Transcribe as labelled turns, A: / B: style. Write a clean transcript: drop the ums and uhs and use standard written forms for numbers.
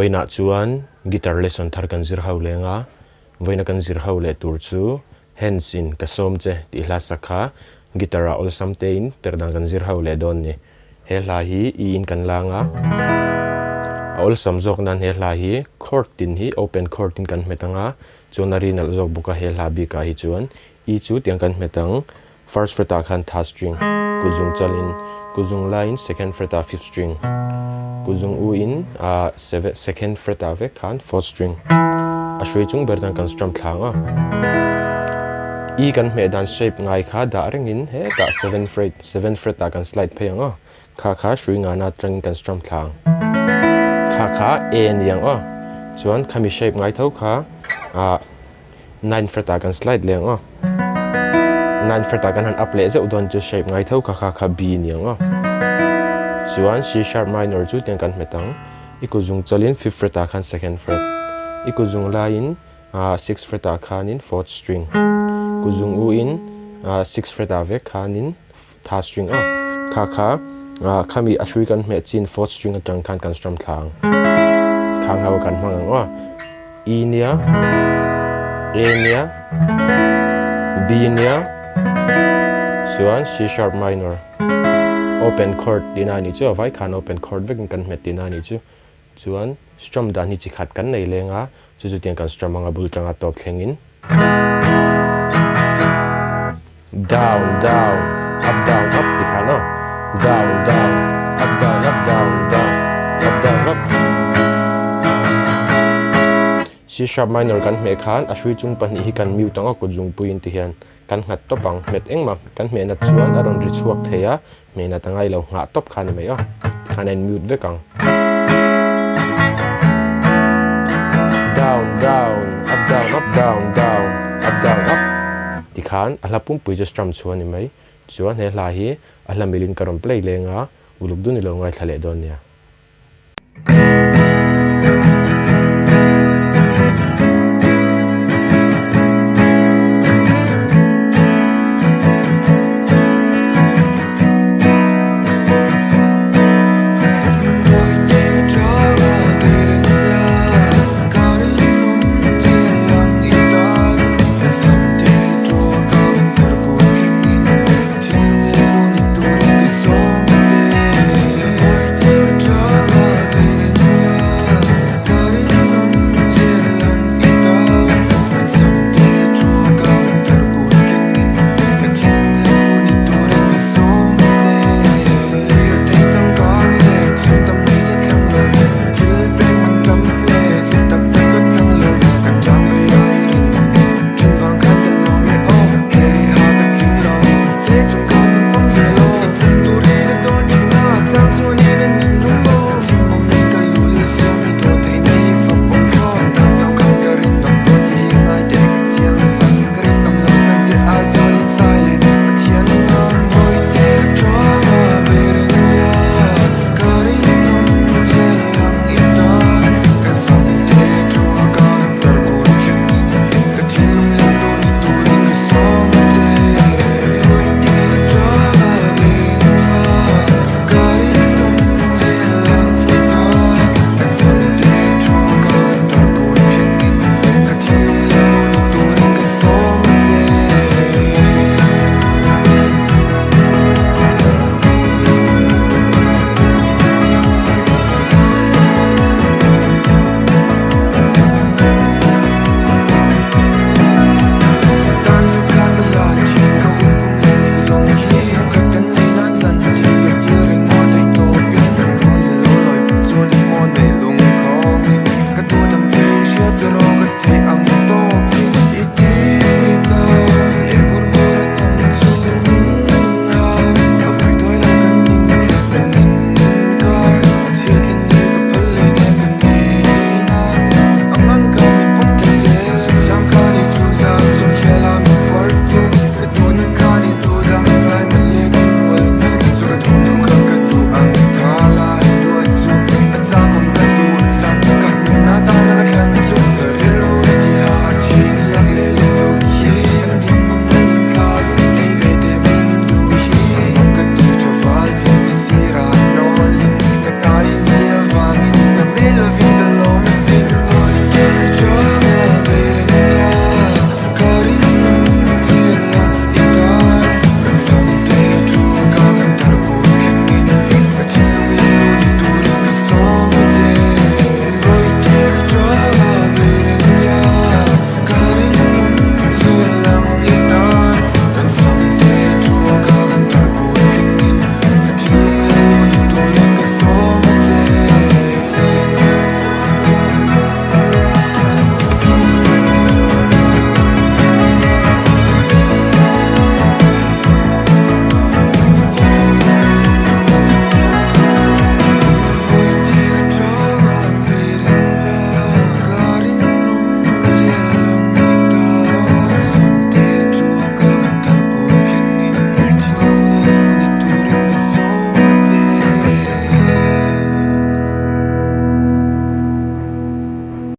A: voina chuan guitar lesson thar kan zir ho lenga voina kan zir ho le tur chu Henz in ka sawm che ti hla sakha guitar a ol samtein perdan kan zir ho le don ni he hla hi I in kan langa ol samjok nan he hla hi chord tin hi open chord tin kan metanga chunari nal jok buka he hla bi ka hi chuan I chu tiang kan metang first fret a khan third string kuzung chalin kuzung line second fret a fifth string kuzung u in second fret a ve khan fourth string a shrui chung berdan kan strum thlanga I kan me dan shape ngai kha da ringin he da 7 fret a kan slide pheyanga kha shrui nga na trang kan strum thlang kha a niang chuan khami shape ngai tho kha 9 fret a kan slide leng 9 fret a kan han up le ze udon chu shape ngai tho kha b niang chuan C sharp minor chu tiang kan metang ikuzung chalin 5th fret a khan second fret ikuzung line 6th fret a khan in fourth string kuzung u in 6th fret a ve khan in third string kha khami ashui kan me chin fourth string atang khan kan strum thlang khang haw kan hmang E nia A nia B nia chuan C sharp minor open chord dinani chu avai khan open chord vekin kan met dinani chu chuan strum dan hi chi khat kan nei lenga chu tiang kan strum anga bul tanga top thlengin down down up ti khana down up down up C sharp minor kan me khan ashui chung pani hi kan mute anga kuzung puin ti hian kan ngat topang met engma kan me na chuan aron ri chuak theya me na tangai lo nga top khan me khanen mute ve kang down up ti khan alapum pui just strum chuan ni mai chuan he hla hi ahla milin karon play lenga uluk du ni lo ngai thlale don nia